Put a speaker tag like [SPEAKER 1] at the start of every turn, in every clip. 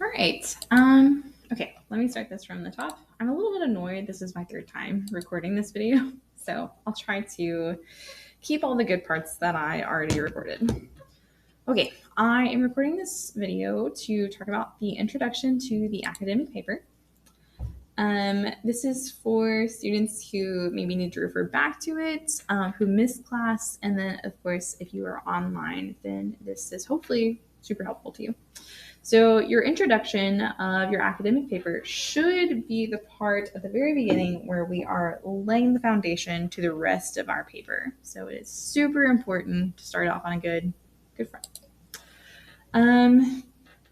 [SPEAKER 1] All right. Okay, let me start this from the top. I'm a little bit annoyed. This is my third time recording this video, so I'll try to keep all the good parts that I already recorded. Okay, I am recording this video to talk about the introduction to the academic paper. This is for students who maybe need to refer back to it, who missed class, and then, of course, if you are online, then this is hopefully super helpful to you. So your introduction of your academic paper should be the part at the very beginning where we are laying the foundation to the rest of our paper. So it is super important to start off on a good front.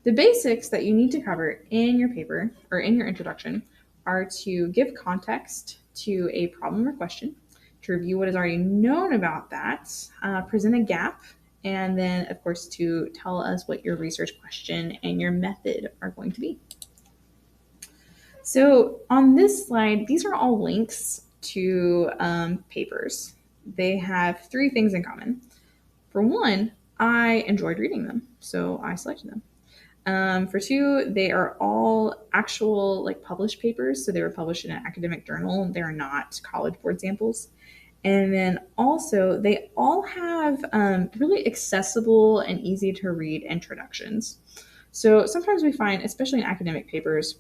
[SPEAKER 1] The basics that you need to cover in your paper or in your introduction are to give context to a problem or question, to review what is already known about that, present a gap, and then, of course, to tell us what your research question and your method are going to be. So on this slide, these are all links to papers. They have three things in common. For one, I enjoyed reading them, so I selected them. For two, they are all actual published papers, so they were published in an academic journal. They are not College Board samples. And then also, they all have really accessible and easy to read introductions. So sometimes we find, especially in academic papers,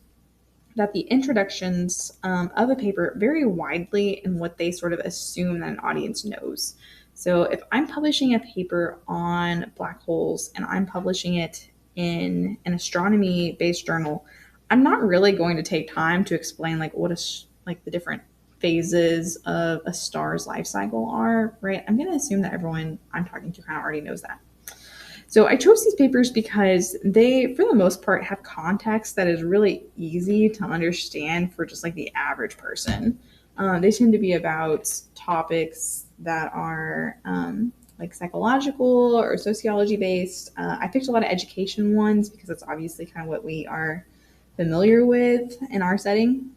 [SPEAKER 1] that the introductions of a paper vary widely in what they sort of assume that an audience knows. So if I'm publishing a paper on black holes and I'm publishing it in an astronomy-based journal, I'm not really going to take time to explain what the different phases of a star's life cycle are, right? I'm going to assume that everyone I'm talking to kind of already knows that. So I chose these papers because they, for the most part, have context that is really easy to understand for just the average person. They tend to be about topics that are psychological or sociology based. I picked a lot of education ones because that's obviously kind of what we are familiar with in our setting.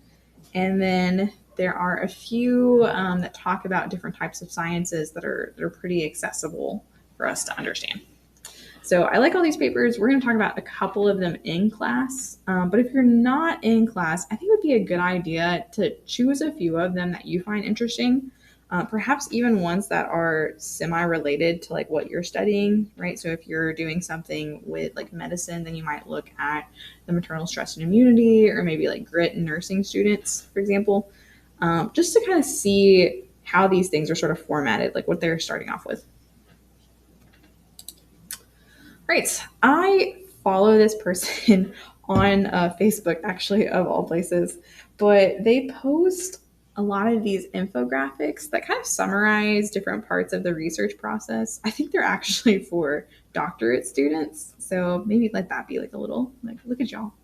[SPEAKER 1] And then there are a few that talk about different types of sciences that are pretty accessible for us to understand. So I like all these papers. We're going to talk about a couple of them in class. But if you're not in class, I think it would be a good idea to choose a few of them that you find interesting, perhaps even ones that are semi-related to what you're studying, right? So if you're doing something with medicine, then you might look at the maternal stress and immunity, or maybe grit and nursing students, for example, just to kind of see how these things are sort of formatted, what they're starting off with. Right. I follow this person on Facebook, actually, of all places, but they post a lot of these infographics that kind of summarize different parts of the research process. I think they're actually for doctorate students. So maybe let that be a little, look at y'all.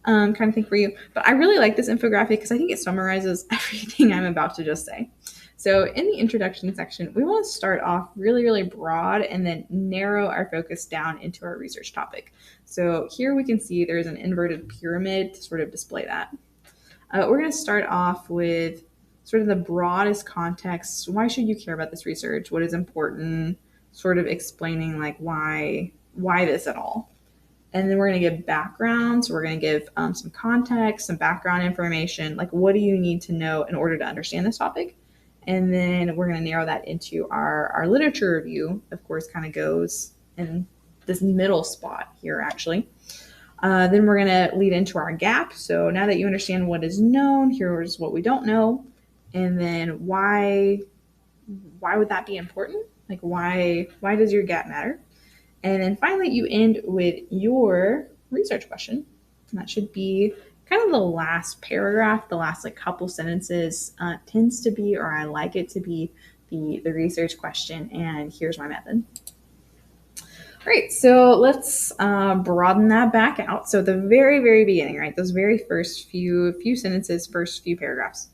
[SPEAKER 1] Kind of thing for you. But I really like this infographic because I think it summarizes everything I'm about to just say. So in the introduction section, we want to start off really, really broad and then narrow our focus down into our research topic. So here we can see there's an inverted pyramid to sort of display that. We're going to start off with sort of the broadest context. Why should you care about this research? What is important? Sort of explaining why this at all. And then we're going to give background. So we're going to give some context, some background information, what do you need to know in order to understand this topic? And then we're going to narrow that into our literature review, of course, kind of goes in this middle spot here, actually. Then we're going to lead into our gap. So now that you understand what is known, here's what we don't know. And then why would that be important? Why does your gap matter? And then finally, you end with your research question. And that should be kind of the last paragraph, the last couple sentences tends to be, or I like it to be, the research question. And here's my method. All right, so let's broaden that back out. So the very, very beginning, right, those very first few sentences, first few paragraphs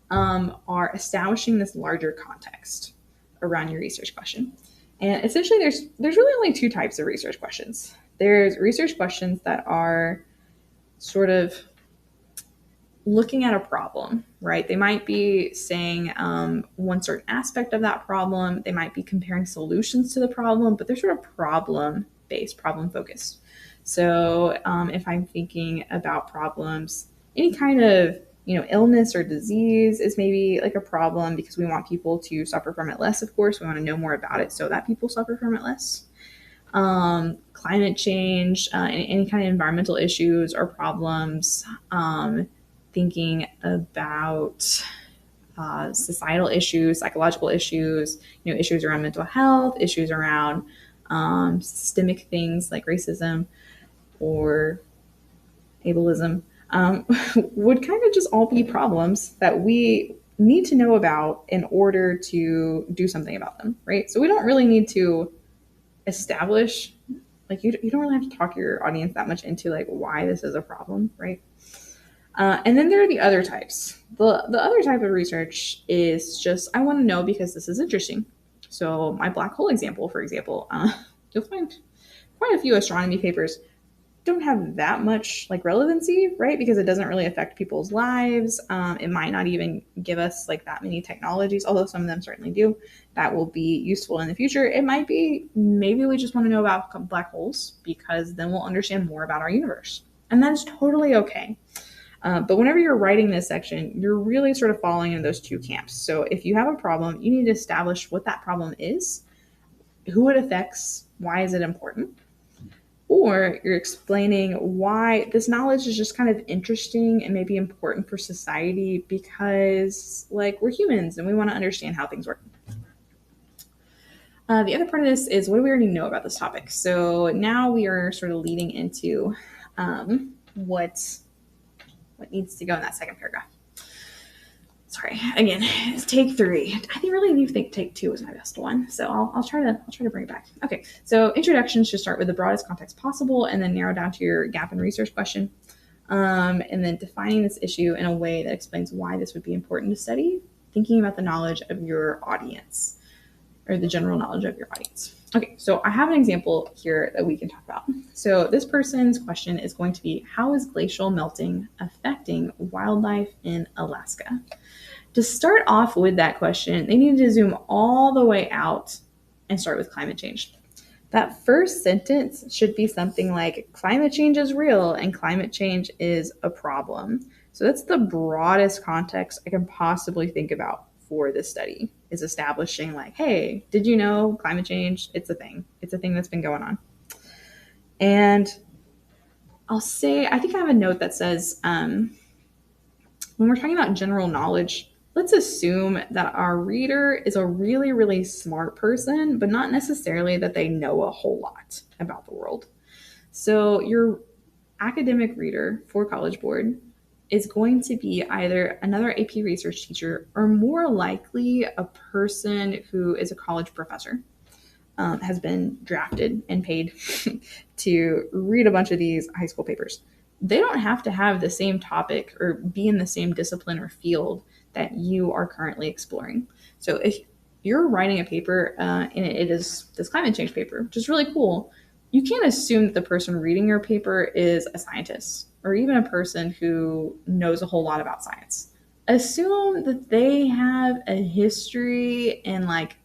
[SPEAKER 1] are establishing this larger context around your research question. And essentially, there's really only two types of research questions. There's research questions that are sort of looking at a problem, right? They might be saying one certain aspect of that problem. They might be comparing solutions to the problem, but they're sort of problem-based, problem-focused. So if I'm thinking about problems, any kind of illness or disease is maybe like a problem because we want people to suffer from it less. Of course, we want to know more about it so that people suffer from it less. Climate change, any kind of environmental issues or problems. Thinking about societal issues, psychological issues, issues around mental health, issues around systemic things like racism or ableism, would kind of just all be problems that we need to know about in order to do something about them, right? So we don't really need to establish, like, you don't really have to talk your audience that much into like why this is a problem, right? And then there are the other types. The other type of research is just, I want to know because this is interesting. So my black hole example, for example, you'll find quite a few astronomy papers don't have that much like relevancy, right? Because it doesn't really affect people's lives. It might not even give us like that many technologies, although some of them certainly do, that will be useful in the future. It might be, maybe we just want to know about black holes because then we'll understand more about our universe. And that's totally okay. But whenever you're writing this section, you're really sort of falling in those two camps. So if you have a problem, you need to establish what that problem is, who it affects, why is it important, or you're explaining why this knowledge is just kind of interesting and maybe important for society because, like, we're humans and we want to understand how things work. The other part of this is what do we already know about this topic? So now we are sort of leading into what needs to go in that second paragraph. Sorry, again, it's take 3. I really do think take 2 is my best one, so I'll try to bring it back. Okay, so introductions should start with the broadest context possible, and then narrow down to your gap in research question, and then defining this issue in a way that explains why this would be important to study. Thinking about the knowledge of your audience, or the general knowledge of your audience. Okay, so I have an example here that we can talk about. So this person's question is going to be, how is glacial melting affecting wildlife in Alaska? To start off with that question, they need to zoom all the way out and start with climate change. That first sentence should be something like, climate change is real and climate change is a problem. So that's the broadest context I can possibly think about for this study, is establishing like, hey, did you know climate change? It's a thing. It's a thing that's been going on. And I'll say, I think I have a note that says, when we're talking about general knowledge, let's assume that our reader is a really, really smart person, but not necessarily that they know a whole lot about the world. So your academic reader for College Board is going to be either another AP research teacher or more likely a person who is a college professor, has been drafted and paid to read a bunch of these high school papers. They don't have to have the same topic or be in the same discipline or field that you are currently exploring. So if you're writing a paper and it is this climate change paper, which is really cool, you can't assume that the person reading your paper is a scientist or even a person who knows a whole lot about science. Assume that they have a history in like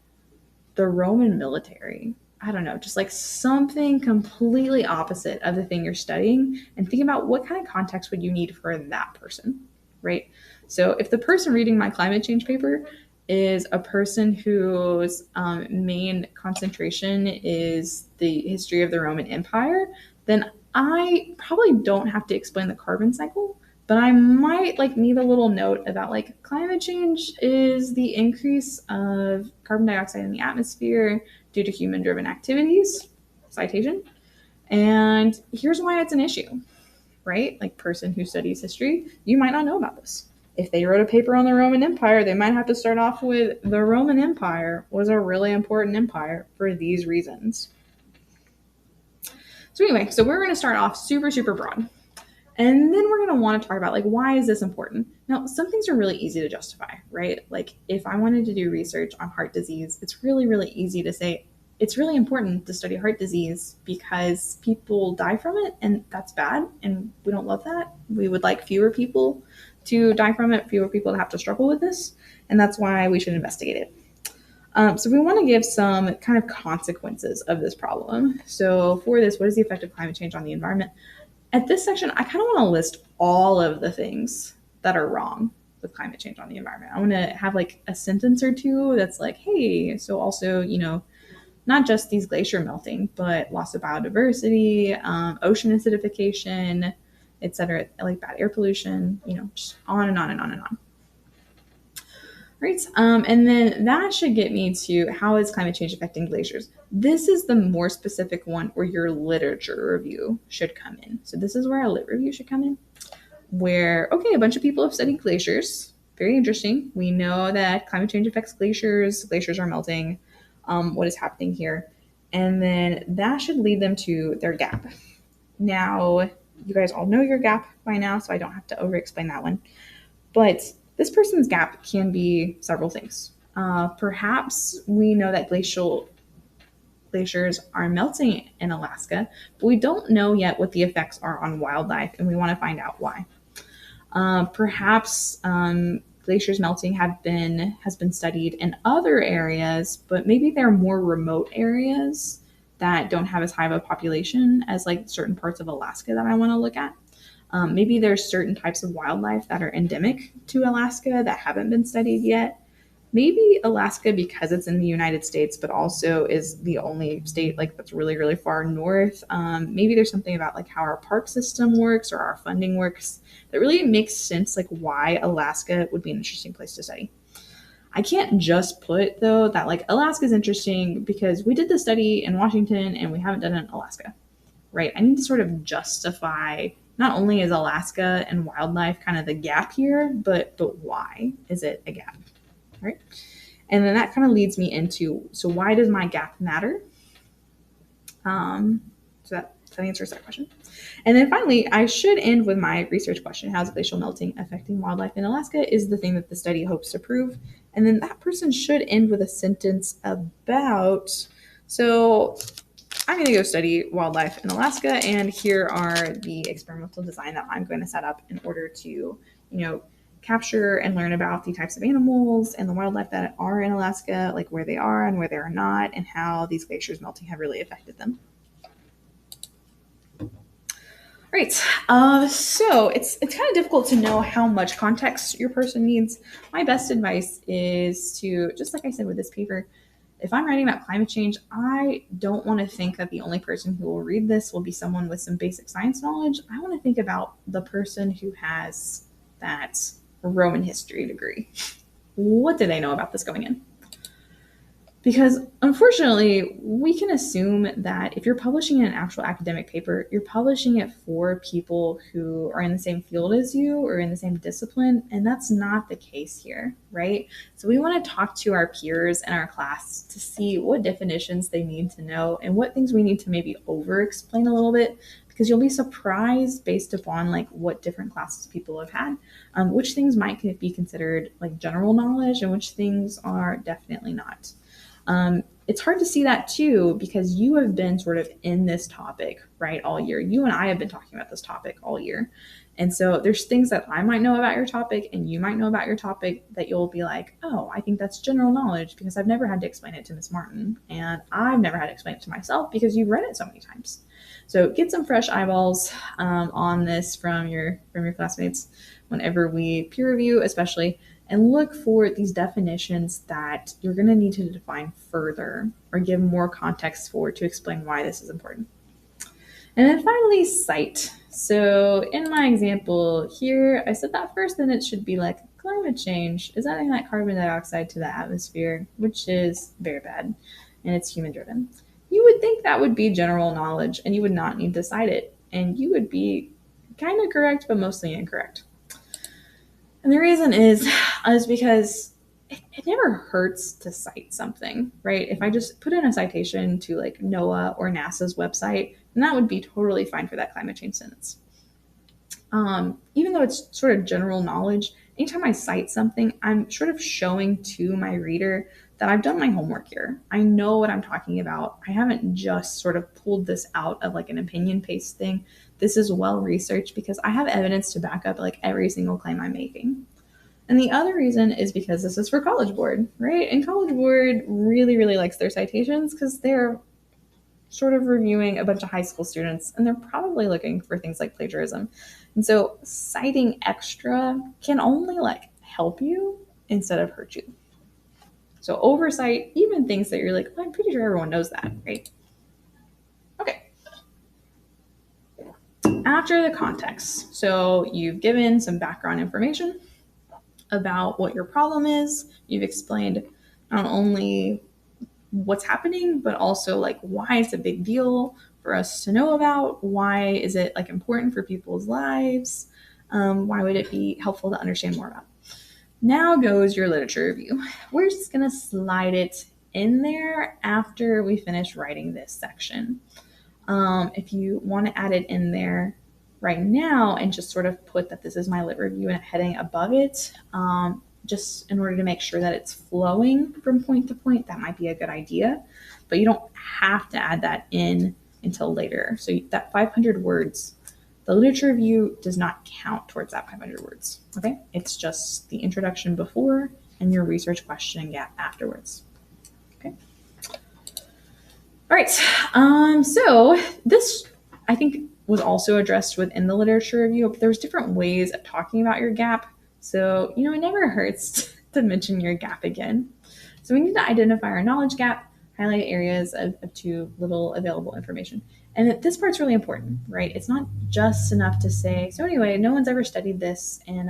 [SPEAKER 1] the Roman military. I don't know, just like something completely opposite of the thing you're studying, and think about what kind of context would you need for that person, right? So if the person reading my climate change paper is a person whose main concentration is the history of the Roman Empire, then I probably don't have to explain the carbon cycle, but I might like need a little note about like climate change is the increase of carbon dioxide in the atmosphere due to human driven activities, citation. And here's why it's an issue, right? Like person who studies history, you might not know about this. If they wrote a paper on the Roman Empire, they might have to start off with the Roman Empire was a really important empire for these reasons. So anyway, so we're going to start off super, super broad. And then we're going to want to talk about like, why is this important? Now, some things are really easy to justify, right? Like if I wanted to do research on heart disease, it's really, really easy to say, it's really important to study heart disease because people die from it and that's bad. And we don't love that. We would like fewer people to die from it, fewer people to have to struggle with this. And that's why we should investigate it. So we want to give some kind of consequences of this problem. So for this, what is the effect of climate change on the environment? At this section, I kind of want to list all of the things that are wrong with climate change on the environment. I want to have like a sentence or two that's like, hey, so also, not just these glacier melting, but loss of biodiversity, ocean acidification, et cetera, like bad air pollution, just on and on and on and on. Right. And then that should get me to how is climate change affecting glaciers? This is the more specific one where your literature review should come in. So this is where our lit review should come in, where, okay, a bunch of people have studied glaciers. Very interesting. We know that climate change affects glaciers. Glaciers are melting. What is happening here? And then that should lead them to their gap. Now, you guys all know your gap by now, so I don't have to over explain that one. But this person's gap can be several things. Perhaps we know that glaciers are melting in Alaska, but we don't know yet what the effects are on wildlife, and we want to find out why. Perhaps glaciers melting has been studied in other areas, but maybe they're more remote areas that don't have as high of a population as like certain parts of Alaska that I want to look at. Maybe there's certain types of wildlife that are endemic to Alaska that haven't been studied yet. Maybe Alaska, because it's in the United States, but also is the only state like that's really, really far north. Maybe there's something about like how our park system works or our funding works that really makes sense, like why Alaska would be an interesting place to study. I can't just put though that like Alaska is interesting because we did the study in Washington and we haven't done it in Alaska, right? I need to sort of justify not only is Alaska and wildlife kind of the gap here, but why is it a gap, right? And then that kind of leads me into, so why does my gap matter? So that answers that question. And then finally, I should end with my research question. How is glacial melting affecting wildlife in Alaska is the thing that the study hopes to prove. And then that person should end with a sentence about, so I'm going to go study wildlife in Alaska, and here are the experimental design that I'm going to set up in order to, capture and learn about the types of animals and the wildlife that are in Alaska, like where they are and where they are not, and how these glaciers melting have really affected them. Right. So it's kind of difficult to know how much context your person needs. My best advice is to, just like I said with this paper, if I'm writing about climate change, I don't want to think that the only person who will read this will be someone with some basic science knowledge. I want to think about the person who has that Roman history degree. What do they know about this going in? Because unfortunately, we can assume that if you're publishing an actual academic paper, you're publishing it for people who are in the same field as you or in the same discipline, and that's not the case here, right? So we want to talk to our peers in our class to see what definitions they need to know and what things we need to maybe over-explain a little bit, because you'll be surprised based upon like what different classes people have had, which things might be considered like general knowledge and which things are definitely not. It's hard to see that too, because you have been sort of in this topic, right, all year. You and I have been talking about this topic all year. And so there's things that I might know about your topic and you might know about your topic that you'll be like, oh, I think that's general knowledge because I've never had to explain it to Miss Martin. And I've never had to explain it to myself because you've read it so many times. So get some fresh eyeballs on this from your classmates whenever we peer review, especially, and look for these definitions that you're going to need to define further or give more context for to explain why this is important. And then finally, cite. So in my example here, I said that first, then it should be like climate change is adding that carbon dioxide to the atmosphere, which is very bad, and it's human driven. You would think that would be general knowledge and you would not need to cite it. And you would be kind of correct, but mostly incorrect. And the reason is because it never hurts to cite something, right? If I just put in a citation to like NOAA or NASA's website, then that would be totally fine for that climate change sentence. Even though it's sort of general knowledge, anytime I cite something, I'm sort of showing to my reader that I've done my homework here. I know what I'm talking about. I haven't just sort of pulled this out of like an opinion paste thing. This is well researched because I have evidence to back up like every single claim I'm making. And the other reason is because this is for College Board, right? And College Board really, really likes their citations because they're sort of reviewing a bunch of high school students and they're probably looking for things like plagiarism. And so citing extra can only like help you instead of hurt you. So oversight, even things that you're like, well, I'm pretty sure everyone knows that, right? Okay. After the context, so you've given some background information about what your problem is. You've explained not only what's happening, but also like why it's a big deal for us to know about. Why is it like important for people's lives? Why would it be helpful to understand more about? Now goes your literature review. We're just going to slide it in there after we finish writing this section. If you want to add it in there right now and just sort of put that this is my lit review and a heading above it, just in order to make sure that it's flowing from point to point, that might be a good idea. But you don't have to add that in until later. So that 500 words, the literature review does not count towards that 500 words. Okay, it's just the introduction before and your research question and gap afterwards. Okay. All right. So this, I think, was also addressed within the literature review, but there's different ways of talking about your gap. So, it never hurts to mention your gap again. So we need to identify our knowledge gap, highlight areas of too little available information. And this part's really important, right? It's not just enough to say, so anyway, no one's ever studied this in,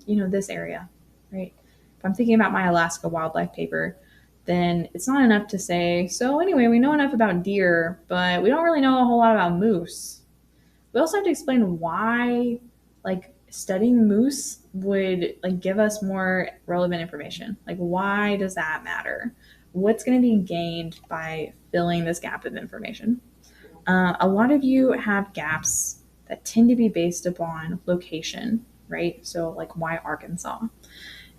[SPEAKER 1] this area, right? If I'm thinking about my Alaska wildlife paper, then it's not enough to say, so anyway, we know enough about deer, but we don't really know a whole lot about moose. We also have to explain why, like, studying moose would like give us more relevant information. Like, why does that matter? What's going to be gained by filling this gap of information? A lot of you have gaps that tend to be based upon location, right? So, like, why Arkansas?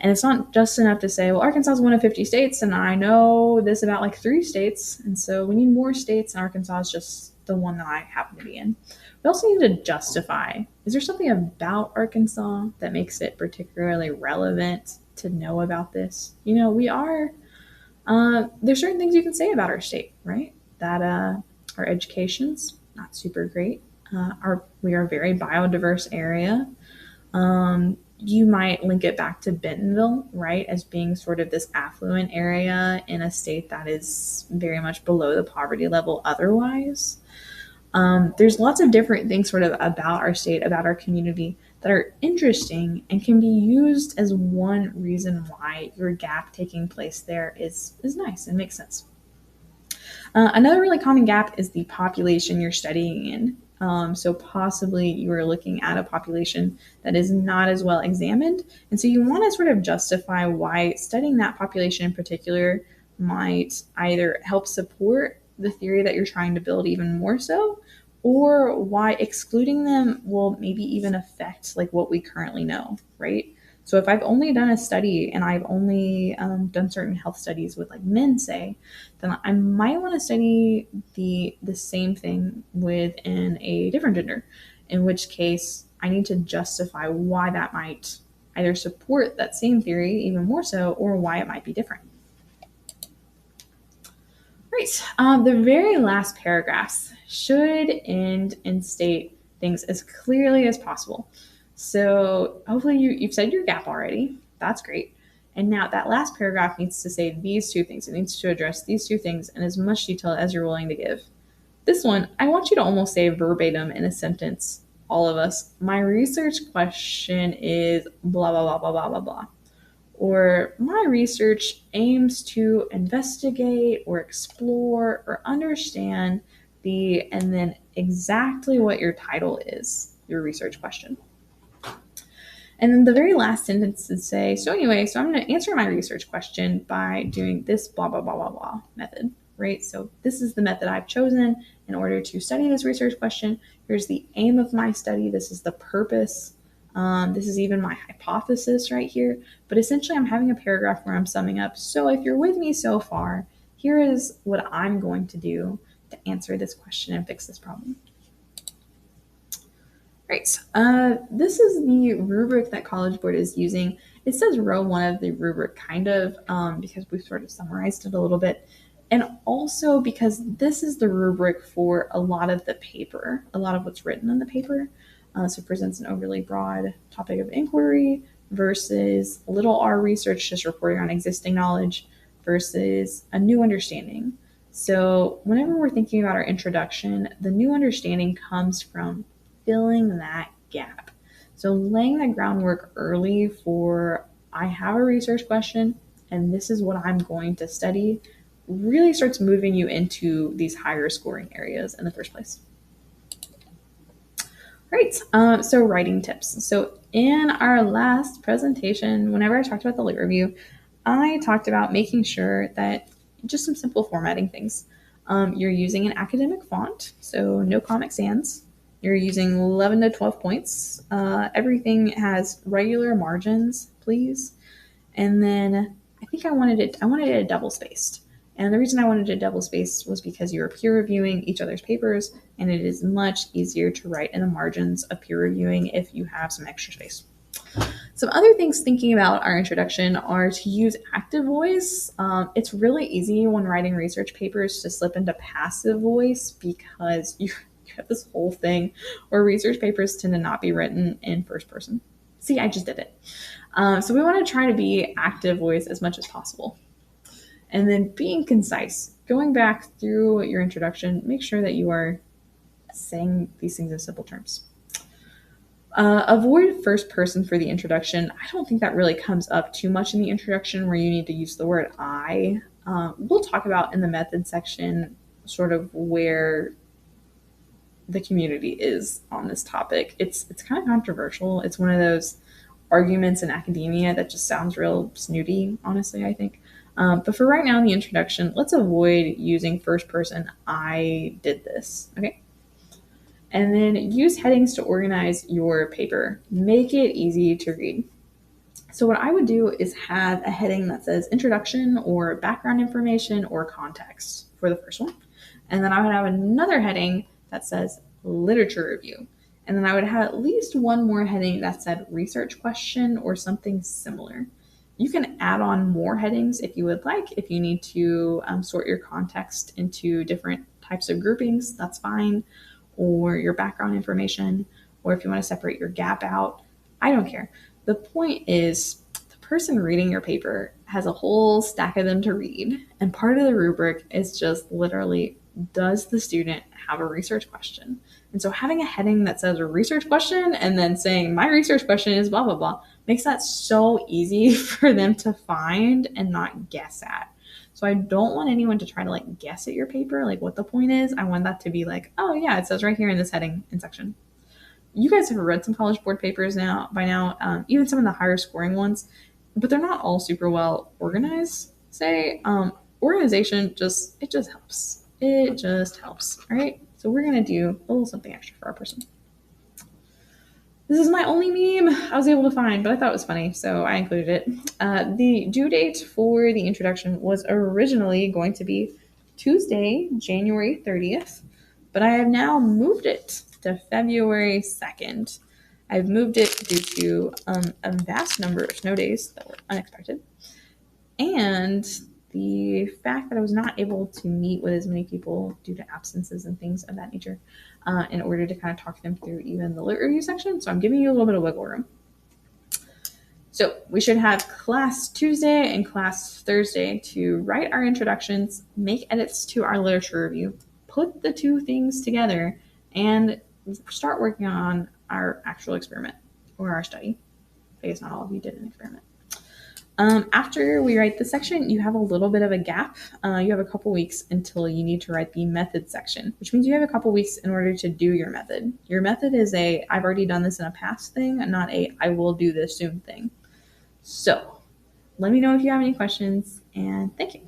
[SPEAKER 1] And it's not just enough to say, well, Arkansas is one of 50 states, and I know this about like 3 states. And so we need more states, and Arkansas is just the one that I happen to be in. We also need to justify, is there something about Arkansas that makes it particularly relevant to know about this? There's certain things you can say about our state, right? That our education's not super great. We are a very biodiverse area. You might link it back to Bentonville, right, as being sort of this affluent area in a state that is very much below the poverty level otherwise. There's lots of different things sort of about our state, about our community that are interesting and can be used as one reason why your gap taking place there is nice and makes sense. Another really common gap is the population you're studying in. So possibly you are looking at a population that is not as well examined. And so you want to sort of justify why studying that population in particular might either help support the theory that you're trying to build even more so, or why excluding them will maybe even affect like what we currently know, right? So if I've only done a study and I've only done certain health studies with like men, say, then I might want to study the same thing within a different gender. In which case, I need to justify why that might either support that same theory even more so, or why it might be different. Great. The very last paragraphs should end and state things as clearly as possible. So hopefully you've said your gap already. That's great. And now that last paragraph needs to say these 2 things. It needs to address these 2 things in as much detail as you're willing to give. This one, I want you to almost say verbatim in a sentence, all of us. My research question is blah, blah, blah, blah, blah, blah, blah. Or my research aims to investigate or explore or understand and then exactly what your title is, your research question. And then the very last sentence would say, so I'm going to answer my research question by doing this blah, blah, blah, blah, blah method, right? So this is the method I've chosen in order to study this research question. Here's the aim of my study. This is the purpose. This is even my hypothesis right here. But essentially, I'm having a paragraph where I'm summing up. So if you're with me so far, here is what I'm going to do to answer this question and fix this problem. Great. This is the rubric that College Board is using. It says row one of the rubric kind of because we've sort of summarized it a little bit. And also because this is the rubric for a lot of the paper, a lot of what's written in the paper. So it presents an overly broad topic of inquiry versus little r research, just reporting on existing knowledge, versus a new understanding. So whenever we're thinking about our introduction, the new understanding comes from filling that gap. So laying the groundwork early for I have a research question and this is what I'm going to study really starts moving you into these higher scoring areas in the first place. Great. So writing tips. So in our last presentation, whenever I talked about the lit review, I talked about making sure that just some simple formatting things. You're using an academic font, so no Comic Sans. You're using 11 to 12 points. Everything has regular margins, please. And then I think I wanted it double spaced. And the reason I wanted it double spaced was because you're peer reviewing each other's papers, and it is much easier to write in the margins of peer reviewing if you have some extra space. Some other things thinking about our introduction are to use active voice. It's really easy when writing research papers to slip into passive voice because you have this whole thing where research papers tend to not be written in first person. See, I just did it. So we want to try to be active voice as much as possible. And then being concise, going back through your introduction, make sure that you are saying these things in simple terms. Avoid first person for the introduction. I don't think that really comes up too much in the introduction where you need to use the word I. We'll talk about in the method section sort of where the community is on this topic. It's kind of controversial. It's one of those arguments in academia that just sounds real snooty, honestly, I think. But for right now in the introduction, let's avoid using first person, I did this, okay? And then use headings to organize your paper. Make it easy to read. So what I would do is have a heading that says introduction or background information or context for the first one. And then I would have another heading that says literature review. And then I would have at least one more heading that said research question or something similar. You can add on more headings if you would like. If you need to sort your context into different types of groupings, that's fine. Or your background information, or if you want to separate your gap out, I don't care. The point is, the person reading your paper has a whole stack of them to read. And part of the rubric is just literally, does the student have a research question? And so having a heading that says a research question and then saying my research question is blah, blah, blah, makes that so easy for them to find and not guess at. So I don't want anyone to try to like guess at your paper, like what the point is. I want that to be like, oh yeah, it says right here in this heading and section. You guys have read some College Board papers by now, even some of the higher scoring ones, but they're not all super well organized. Organization it just helps. It just helps. All right. So we're gonna do a little something extra for our person. This is my only meme I was able to find, but I thought it was funny, so I included it. The due date for the introduction was originally going to be Tuesday, January 30th, but I have now moved it to February 2nd. I've moved it due to a vast number of snow days that were unexpected, and the fact that I was not able to meet with as many people due to absences and things of that nature in order to kind of talk them through even the lit review section. So I'm giving you a little bit of wiggle room. So we should have class Tuesday and class Thursday to write our introductions, make edits to our literature review, put the two things together, and start working on our actual experiment or our study. I guess not all of you did an experiment. After we write this section, you have a little bit of a gap. You have a couple weeks until you need to write the method section, which means you have a couple weeks in order to do your method. Your method is a I've already done this in a past thing, and not a I will do this soon thing. So let me know if you have any questions, and thank you.